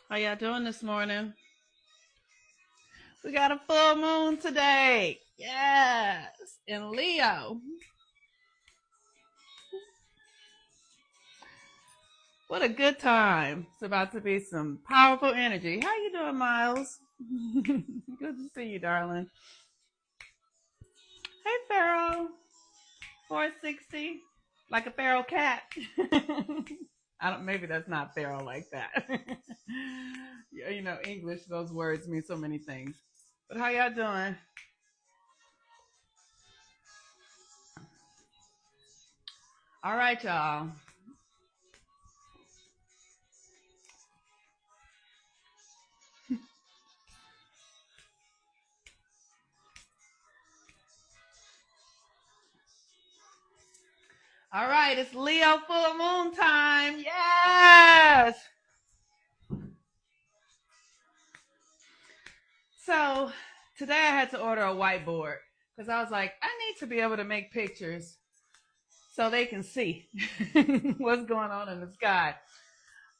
How y'all doing this morning? We got a full moon today. Yes. In Leo. What a good time. It's about to be some powerful energy. How you doing, Miles? Good to see you, darling. Hey, Pharaoh. 460. Like a feral cat. I don't. Maybe that's not feral like that. English, those words mean so many things. But how y'all doing? All right, y'all. All right, it's Leo full moon time. Yes. So today I had to order a whiteboard because I was like, I need to be able to make pictures so they can see what's going on in the sky.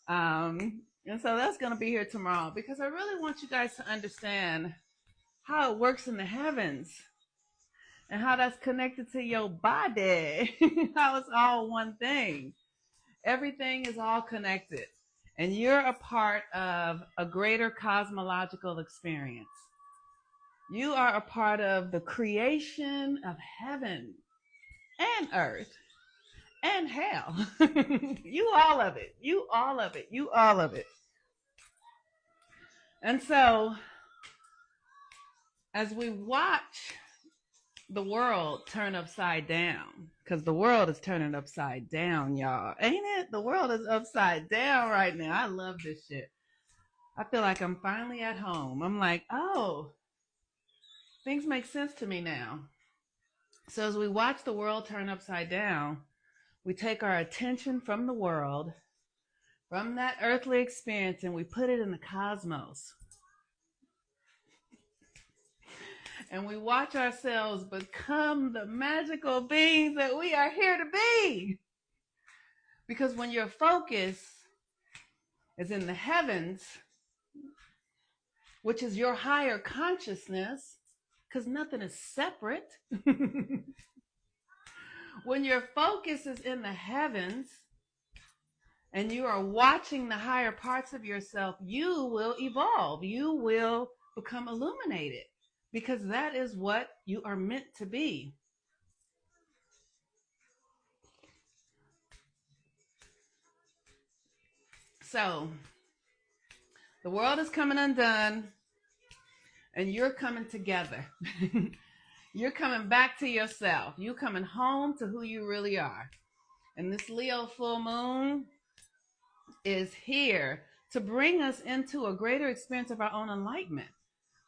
And so that's going to be here tomorrow because I really want you guys to understand how it works in the heavens and how that's connected to your body, how it's all one thing. Everything is all connected, and you're a part of a greater cosmological experience. You are a part of the creation of heaven and earth and hell. You all of it. You all of it. You all of it. And so, as we watch the world turn upside down, because the world is turning upside down, y'all. Ain't it? The world is upside down right now. I love this shit. I feel like I'm finally at home. I'm like, oh, things make sense to me now. So as we watch the world turn upside down, we take our attention from the world, from that earthly experience, and we put it in the cosmos. And we watch ourselves become the magical beings that we are here to be. Because when your focus is in the heavens, which is your higher consciousness, because nothing is separate. When your focus is in the heavens and you are watching the higher parts of yourself, you will evolve. You will become illuminated because that is what you are meant to be. So the world is coming undone and you're coming together. You're coming back to yourself. You're coming home to who you really are. And this Leo full moon is here to bring us into a greater experience of our own enlightenment.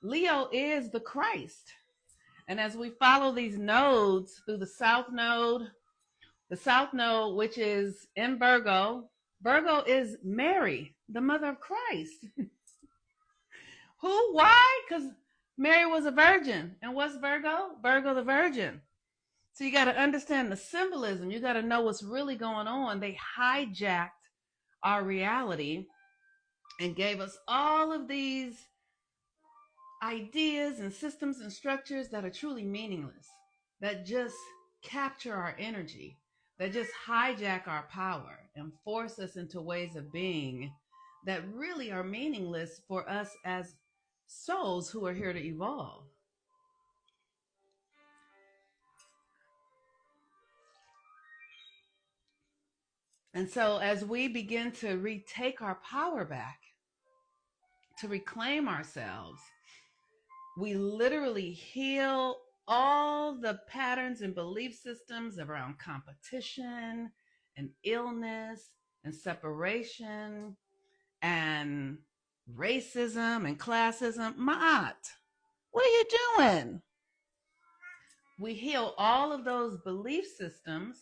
Leo is the Christ. And as we follow these nodes through the South Node, which is in Virgo, Virgo is Mary, the mother of Christ. Who? Why? Because Mary was a virgin. And what's Virgo? Virgo the virgin. So you got to understand the symbolism. You got to know what's really going on. They hijacked our reality and gave us all of these ideas and systems and structures that are truly meaningless, that just capture our energy, that just hijack our power and force us into ways of being that really are meaningless for us as souls who are here to evolve. And so, as we begin to retake our power back, to reclaim ourselves, we literally heal all the patterns and belief systems around competition and illness and separation and racism and classism. Ma'at, what are you doing? We heal all of those belief systems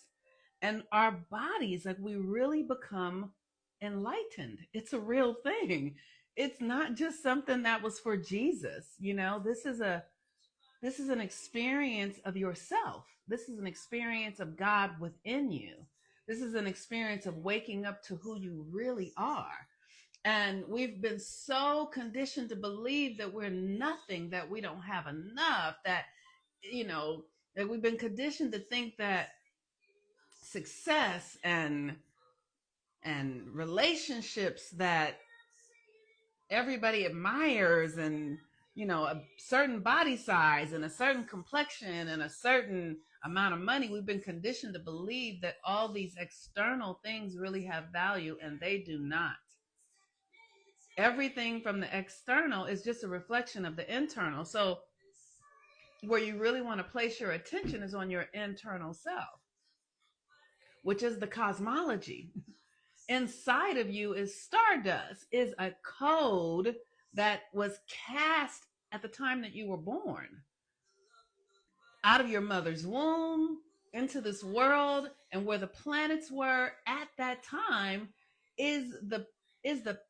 and our bodies, like we really become enlightened. It's a real thing. It's not just something that was for Jesus. This is an experience of yourself. This is an experience of God within you. This is an experience of waking up to who you really are. And we've been so conditioned to believe that we're nothing, that we don't have enough, that, you know, that we've been conditioned to think that success and relationships that everybody admires, and a certain body size and a certain complexion and a certain amount of money, we've been conditioned to believe that all these external things really have value, and they do not. Everything from the external is just a reflection of the internal. So where you really want to place your attention is on your internal self, which is the cosmology. Inside of you is stardust, is a code that was cast at the time that you were born, out of your mother's womb into this world. And where the planets were at that time is the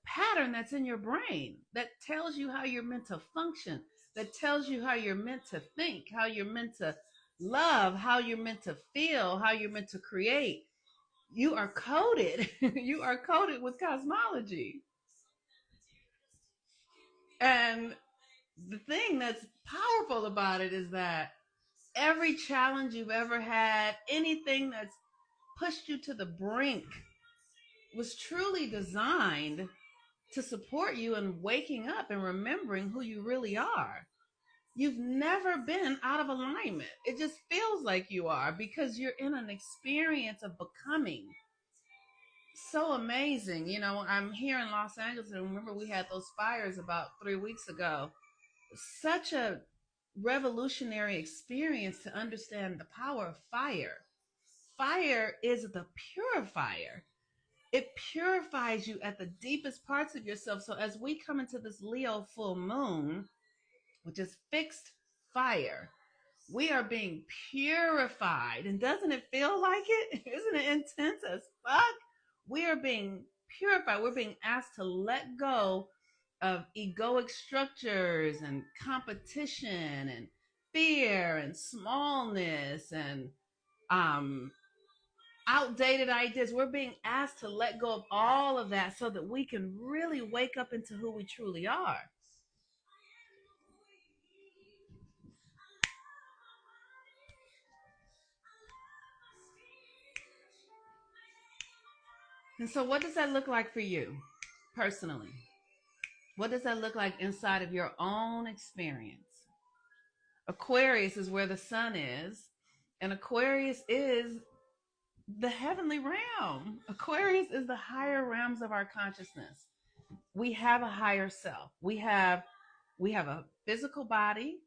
pattern that's in your brain, that tells you how you're meant to function, that tells you how you're meant to think, how you're meant to love, how you're meant to feel, how you're meant to create. You are coded. You are coded with cosmology. And the thing that's powerful about it is that every challenge you've ever had, anything that's pushed you to the brink, was truly designed to support you in waking up and remembering who you really are. You've never been out of alignment. It just feels like you are, because you're in an experience of becoming. So amazing. I'm here in Los Angeles, and remember we had those fires about 3 weeks ago. Such a revolutionary experience to understand the power of fire. Fire is the purifier. It purifies you at the deepest parts of yourself. So as we come into this Leo full moon, which is fixed fire, we are being purified. And doesn't it feel like it? Isn't it intense as fuck? We are being purified. We're being asked to let go of egoic structures and competition and fear and smallness and outdated ideas. We're being asked to let go of all of that so that we can really wake up into who we truly are. And so, what does that look like for you personally? What does that look like inside of your own experience? Aquarius is where the sun is, and Aquarius is the heavenly realm. Aquarius is the higher realms of our consciousness. We have a higher self. We have a physical body.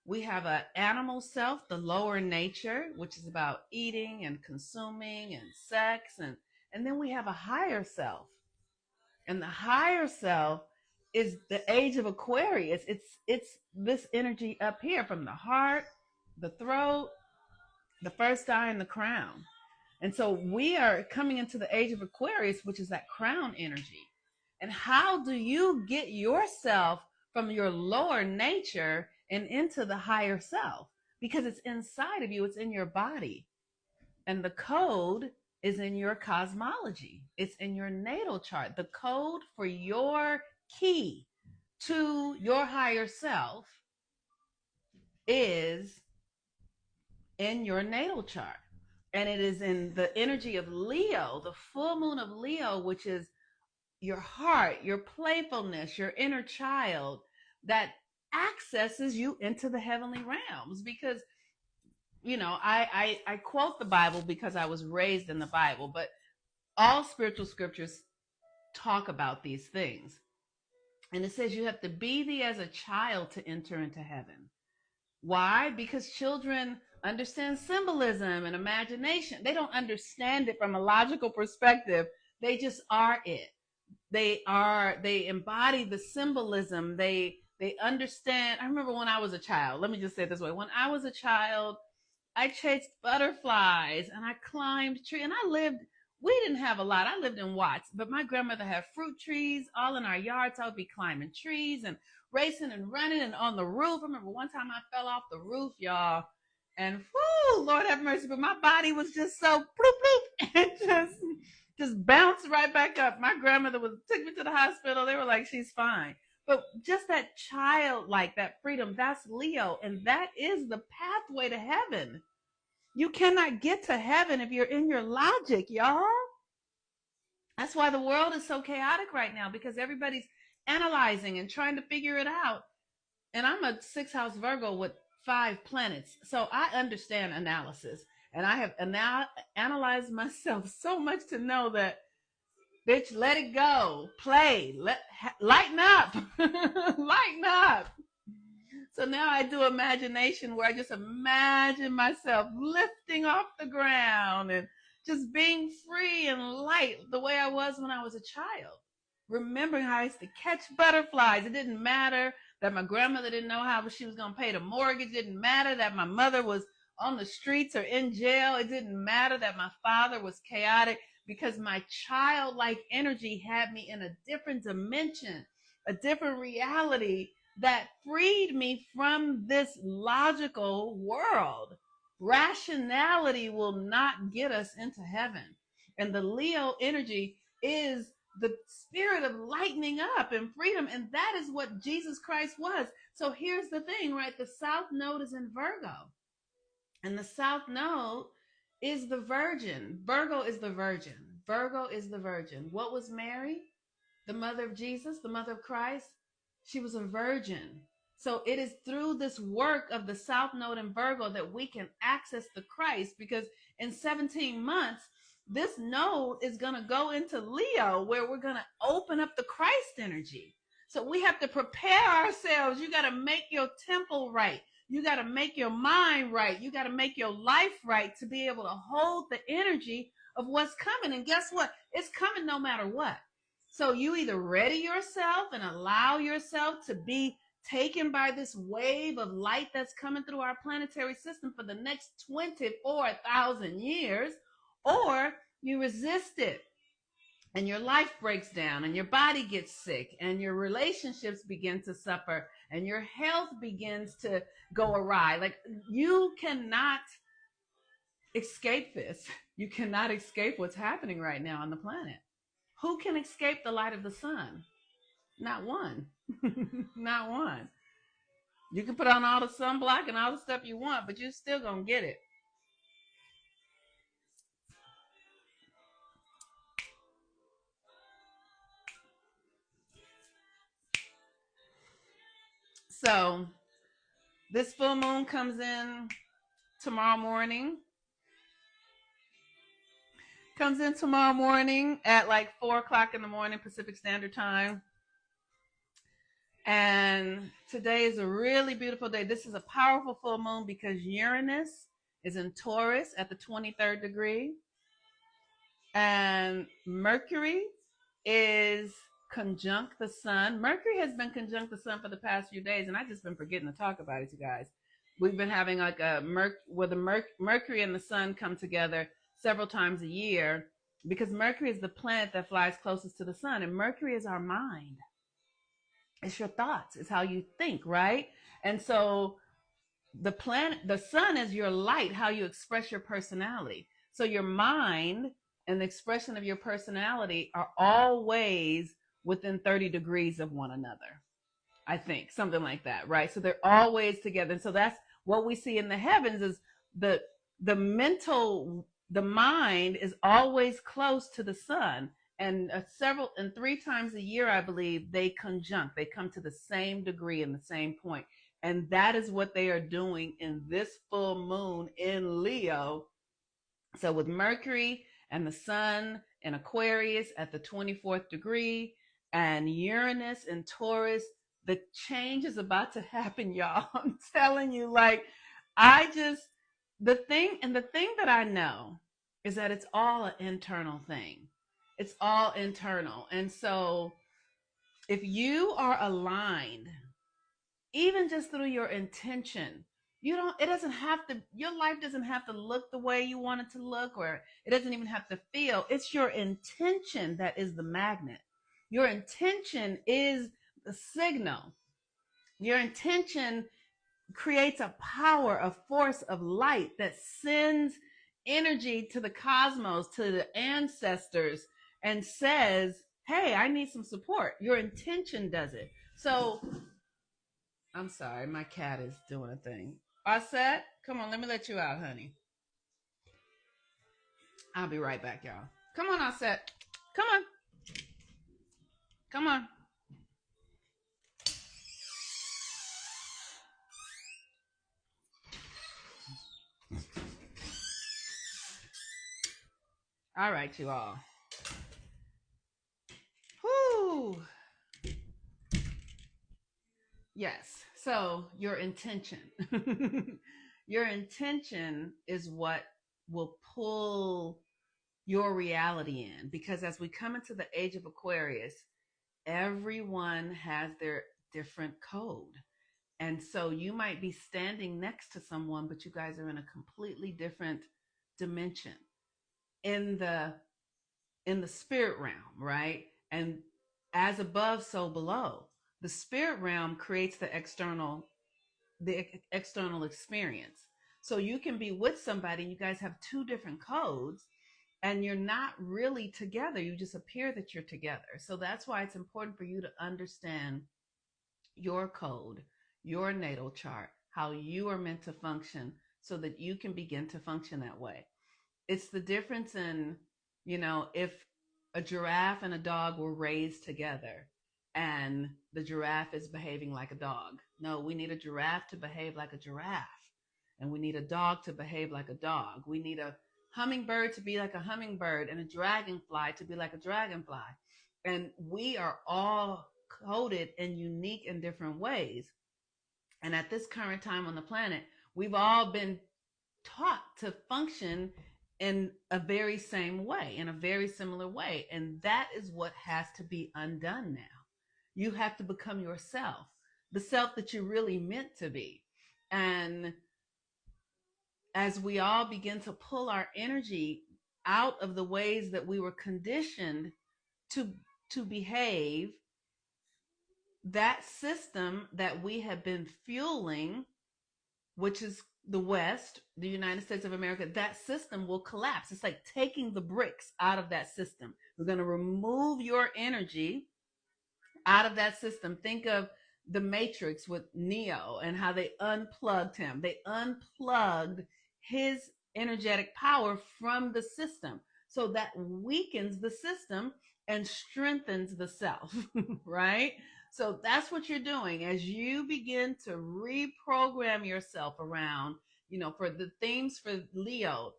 We have an animal self, the lower nature, which is about eating and consuming and sex, and then we have a higher self. And the higher self is the age of Aquarius. It's this energy up here from the heart, the throat, the first eye, and the crown. And so we are coming into the age of Aquarius, which is that crown energy. And how do you get yourself from your lower nature and into the higher self? Because it's inside of you, it's in your body. And the code is in your cosmology, it's in your natal chart. The code for your key to your higher self is in your natal chart. And it is in the energy of Leo, the full moon of Leo, which is your heart, your playfulness, your inner child, that accesses you into the heavenly realms. Because I quote the Bible because I was raised in the Bible, but all spiritual scriptures talk about these things. And it says you have to be thee as a child to enter into heaven. Why? Because children understand symbolism and imagination. They don't understand it from a logical perspective. They just are it. They embody the symbolism. They understand. I remember when I was a child, let me just say it this way. When I was a child, I chased butterflies and I climbed trees, and we didn't have a lot. I lived in Watts, but my grandmother had fruit trees all in our yards. I would be climbing trees and racing and running and on the roof. I remember one time I fell off the roof, y'all, and whoo, Lord have mercy, but my body was just so bloop bloop and just bounced right back up. My grandmother took me to the hospital. They were like, she's fine. But just that childlike, that freedom, that's Leo. And that is the pathway to heaven. You cannot get to heaven if you're in your logic, y'all. That's why the world is so chaotic right now, because everybody's analyzing and trying to figure it out. And I'm a 6th house Virgo with 5 planets. So I understand analysis. And I have analyzed myself so much to know that, bitch, let it go. Play. Lighten up. Lighten up. So now I do imagination, where I just imagine myself lifting off the ground and just being free and light the way I was when I was a child. Remembering how I used to catch butterflies. It didn't matter that my grandmother didn't know how she was going to pay the mortgage. It didn't matter that my mother was on the streets or in jail. It didn't matter that my father was chaotic, because my childlike energy had me in a different dimension, a different reality that freed me from this logical world. Rationality will not get us into heaven. And the Leo energy is the spirit of lightening up and freedom. And that is what Jesus Christ was. So here's the thing, right? The South Node is in Virgo. And the South Node is the Virgin. Virgo is the Virgin. Virgo is the Virgin. What was Mary? The mother of Jesus, the mother of Christ? She was a virgin. So it is through this work of the South Node in Virgo that we can access the Christ, because in 17 months, this node is going to go into Leo, where we're going to open up the Christ energy. So we have to prepare ourselves. You got to make your temple right. You got to make your mind right. You got to make your life right to be able to hold the energy of what's coming. And guess what? It's coming no matter what. So you either ready yourself and allow yourself to be taken by this wave of light that's coming through our planetary system for the next 24,000 years, or you resist it and your life breaks down and your body gets sick and your relationships begin to suffer and your health begins to go awry. Like, you cannot escape this. You cannot escape what's happening right now on the planet. Who can escape the light of the sun? Not one. Not one. You can put on all the sunblock and all the stuff you want, but you're still going to get it. So this full moon comes in tomorrow morning. Comes in tomorrow morning at like 4 o'clock in the morning, Pacific Standard Time. And today is a really beautiful day. This is a powerful full moon because Uranus is in Taurus at the 23rd degree. And Mercury is conjunct the sun. Mercury has been conjunct the sun for the past few days, and I've just been forgetting to talk about it, you guys. We've been having like where the Mercury and the sun come together several times a year, because Mercury is the planet that flies closest to the sun, and Mercury is our mind. It's your thoughts. It's how you think, right? And so the sun is your light, how you express your personality. So your mind and the expression of your personality are always within 30 degrees of one another. I think something like that, right? So they're always together. And so that's what we see in the heavens, is the mind is always close to the sun. And 3 times a year, I believe, they conjunct. They come to the same degree and the same point. And that is what they are doing in this full moon in Leo. So with Mercury and the sun in Aquarius at the 24th degree and Uranus in Taurus, the change is about to happen, y'all. I'm telling you, like, the thing that I know is that it's all an internal thing. It's all internal. And so if you are aligned, even just through your intention, your life doesn't have to look the way you want it to look, or it doesn't even have to feel. It's your intention that is the magnet. Your intention is the signal. Your intention creates a power, a force of light that sends energy to the cosmos, to the ancestors, and says, hey, I need some support. Your intention does it. So I'm sorry, my cat is doing a thing. Aset, come on, let me let you out, honey. I'll be right back, y'all. Come on, Aset. Come on. Come on. All right, you all. Whoo. Yes. So your intention. Your intention is what will pull your reality in. Because as we come into the age of Aquarius, everyone has their different code. And so you might be standing next to someone, but you guys are in a completely different dimension in the spirit realm, right? And as above, so below. The spirit realm creates the external experience. So you can be with somebody, you guys have two different codes, and you're not really together. You just appear that you're together. So that's why it's important for you to understand your code, your natal chart, how you are meant to function so that you can begin to function that way. It's the difference in, if a giraffe and a dog were raised together and the giraffe is behaving like a dog. No, we need a giraffe to behave like a giraffe. And we need a dog to behave like a dog. We need a hummingbird to be like a hummingbird and a dragonfly to be like a dragonfly. And we are all coded in unique and different ways. And at this current time on the planet, we've all been taught to function in a very same way, in a very similar way. And that is what has to be undone now. You have to become yourself, the self that you're really meant to be. And as we all begin to pull our energy out of the ways that we were conditioned to behave, that system that we have been fueling, which is the West, the United States of America, that system will collapse. It's like taking the bricks out of that system. We're going to remove your energy out of that system. Think of the Matrix with Neo and how they unplugged him. They unplugged his energetic power from the system. So that weakens the system and strengthens the self, right? So that's what you're doing as you begin to reprogram yourself around, for the themes for Leo.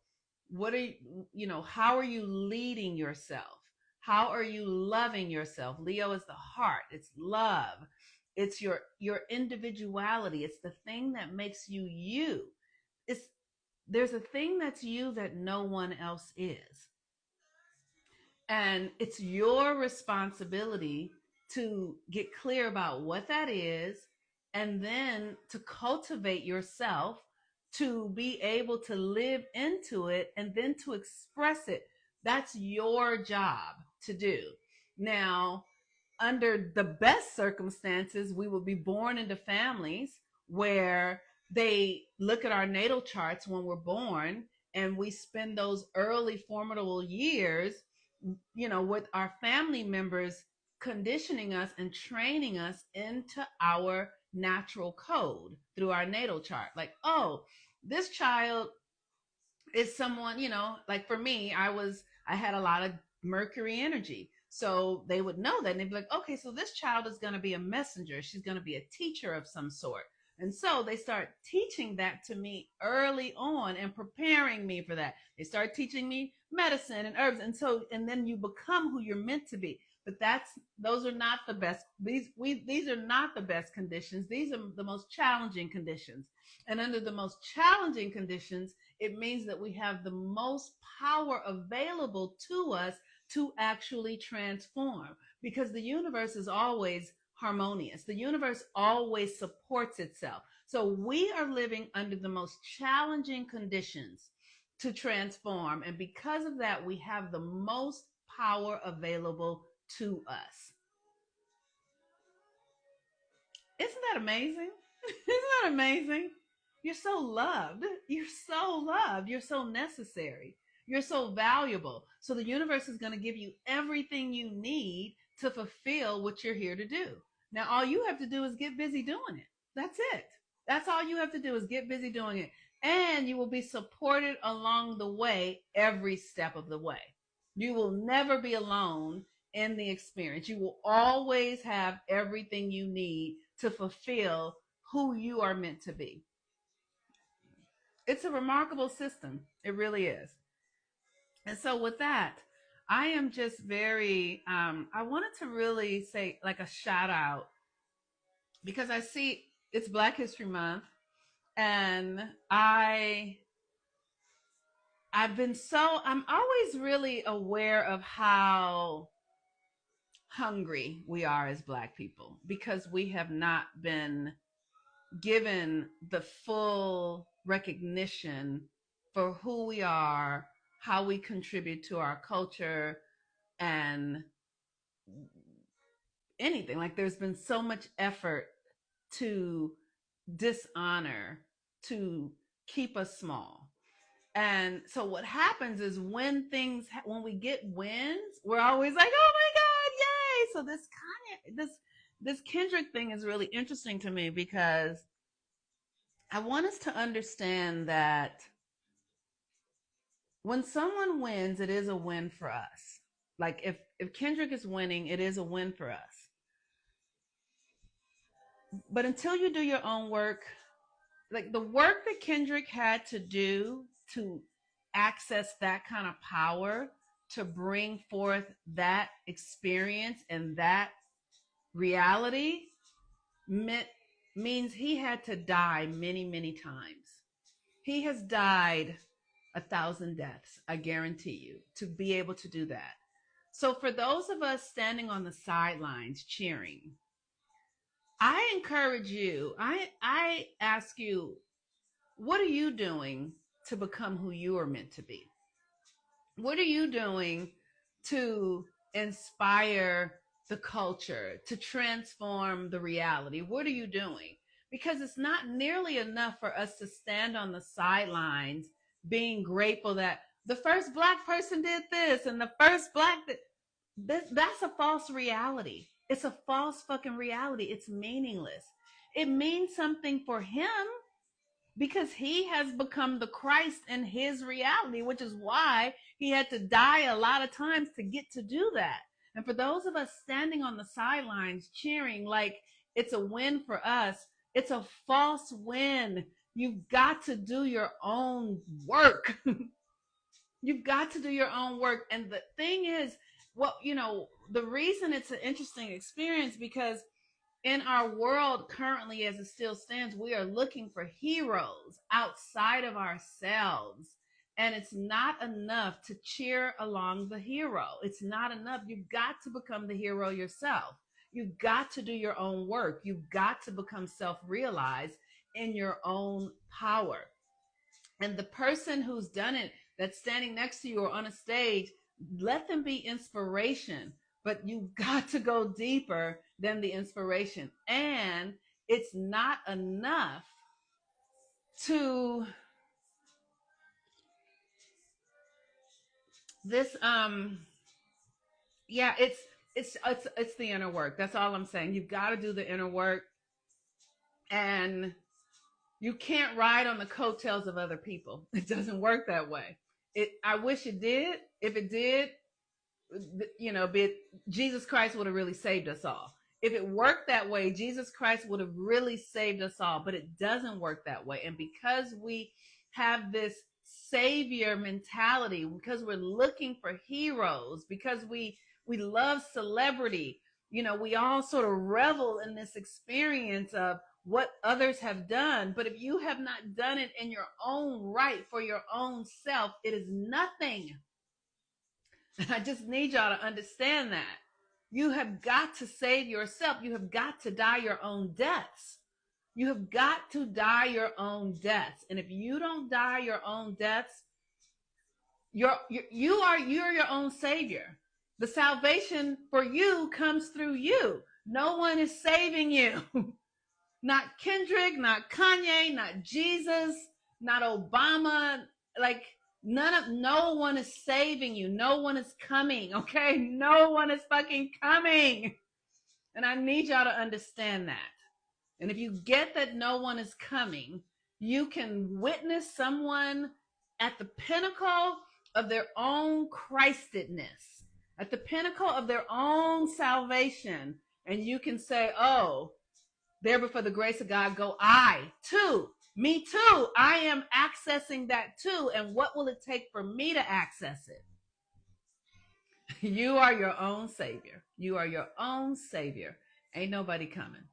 What are how are you leading yourself? How are you loving yourself? Leo is the heart. It's love. It's your individuality. It's the thing that makes you you. It's there's a thing that's you that no one else is. And it's your responsibility to get clear about what that is and then to cultivate yourself to be able to live into it and then to express it. That's your job to do. Now, under the best circumstances, we will be born into families where they look at our natal charts when we're born and we spend those early formidable years, with our family members conditioning us and training us into our natural code through our natal chart. Like, oh, this child is someone, like for me, I had a lot of Mercury energy. So they would know that and they'd be like, okay, so this child is going to be a messenger. She's going to be a teacher of some sort. And so they start teaching that to me early on and preparing me for that. They start teaching me medicine and herbs. And then you become who you're meant to be. But those are not the best. These are not the best conditions. These are the most challenging conditions. And under the most challenging conditions, it means that we have the most power available to us to actually transform because the universe is always harmonious. The universe always supports itself. So we are living under the most challenging conditions to transform. And because of that, we have the most power available to us. Isn't that amazing? Isn't that amazing? You're so loved. You're so loved. You're so necessary. You're so valuable. So the universe is going to give you everything you need to fulfill what you're here to do. Now, all you have to do is get busy doing it. That's it. That's all you have to do is get busy doing it. And you will be supported along the way, every step of the way. You will never be alone in the experience. You will always have everything you need to fulfill who you are meant to be. It's a remarkable system. It really is. And so, with that, I am just very, I wanted to really say like a shout out because I see it's Black History Month and I'm always really aware of how hungry we are as Black people because we have not been given the full recognition for who we are, how we contribute to our culture, and anything. Like there's been so much effort to dishonor, to keep us small. And so what happens is when we get wins, we're always like, "Oh my god, yay!" So this Kendrick thing is really interesting to me because I want us to understand that when someone wins, it is a win for us. Like if Kendrick is winning, it is a win for us. But until you do your own work, like the work that Kendrick had to do to access that kind of power, to bring forth that experience and that reality meant means he had to die many, many times. He has died 1,000 deaths, I guarantee you, to be able to do that. So for those of us standing on the sidelines cheering, I encourage you, I ask you, what are you doing to become who you are meant to be? What are you doing to inspire the culture, to transform the reality? What are you doing? Because it's not nearly enough for us to stand on the sidelines being grateful that the first Black person did this and the first that's a false reality. It's a false fucking reality. It's meaningless. It means something for him because he has become the Christ in his reality, which is why he had to die a lot of times to get to do that. And for those of us standing on the sidelines cheering like it's a win for us, it's a false win. You've got to do your own work. You've got to do your own work. And the thing is, well, the reason it's an interesting experience because in our world currently as it still stands, we are looking for heroes outside of ourselves. And it's not enough to cheer along the hero. It's not enough. You've got to become the hero yourself. You've got to do your own work. You've got to become self realized in your own power. And the person who's done it, that's standing next to you or on a stage, let them be inspiration. But you've got to go deeper than the inspiration. And it's not enough to this yeah, it's the inner work. That's all I'm saying. You've got to do the inner work, and you can't ride on the coattails of other people. It doesn't work that way. I wish it did. If it did, Jesus Christ would have really saved us all. If it worked that way, Jesus Christ would have really saved us all, but it doesn't work that way. And because we have this savior mentality, because we're looking for heroes, because we love celebrity, we all sort of revel in this experience of what others have done. But if you have not done it in your own right for your own self, it is nothing. I just need y'all to understand that. You have got to save yourself. You have got to die your own deaths. You have got to die your own deaths. And if you don't die your own deaths, you're your own savior. The salvation for you comes through you. No one is saving you. Not Kendrick, not Kanye, not Jesus, not Obama. Like, No one is saving you. No one is coming, okay? No one is fucking coming. And I need y'all to understand that. And if you get that no one is coming, you can witness someone at the pinnacle of their own Christedness, at the pinnacle of their own salvation. And you can say, oh, there before the grace of God go I too. Me too. I am accessing that too. And what will it take for me to access it? You are your own savior. You are your own savior. Ain't nobody coming.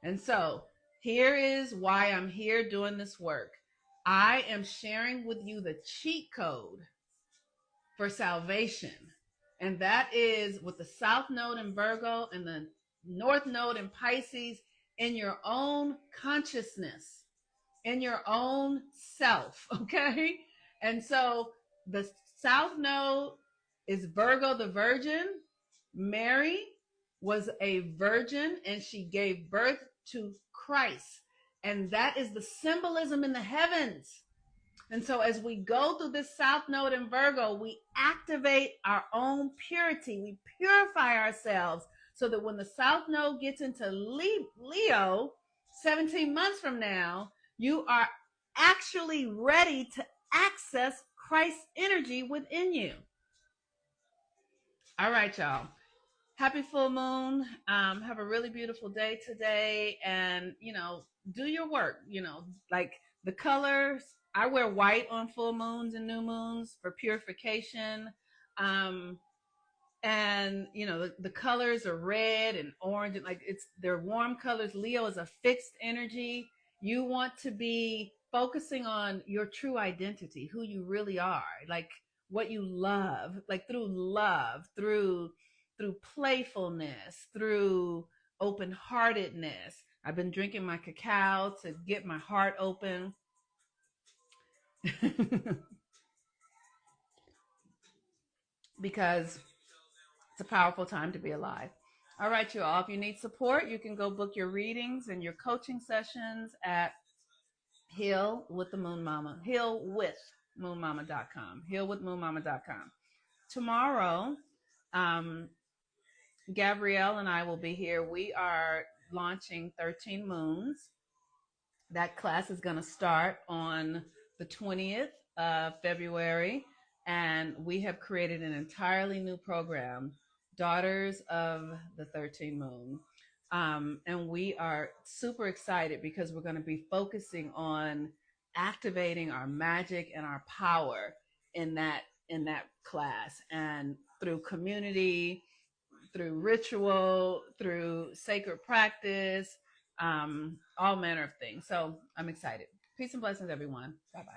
And so here is why I'm here doing this work. I am sharing with you the cheat code for salvation. And that is with the South Node in Virgo and the North Node in Pisces in your own consciousness, in your own self. Okay. And so the South Node is Virgo the Virgin. Mary was a virgin and she gave birth to Christ. And that is the symbolism in the heavens. And so as we go through this South Node in Virgo, we activate our own purity. We purify ourselves so that when the South Node gets into Leo 17 months from now, you are actually ready to access Christ's energy within you. All right, y'all. Happy full moon. Have a really beautiful day today. And, do your work, like the colors. I wear white on full moons and new moons for purification. And the colors are red and orange, and like they're warm colors. Leo is a fixed energy. You want to be focusing on your true identity, who you really are, like what you love, like through playfulness, through open-heartedness. I've been drinking my cacao to get my heart open. Because it's a powerful time to be alive. All right, you all. If you need support, you can go book your readings and your coaching sessions at Heal with the Moon Mama, healwithmoonmama.com, healwithmoonmama.com. Tomorrow, Gabrielle and I will be here. We are launching 13 Moons. That class is going to start on the 20th of February. And we have created an entirely new program, Daughters of the 13 Moon. And we are super excited because we're going to be focusing on activating our magic and our power in that class, and through community, through ritual, through sacred practice, all manner of things. So I'm excited. Peace and blessings, everyone. Bye-bye.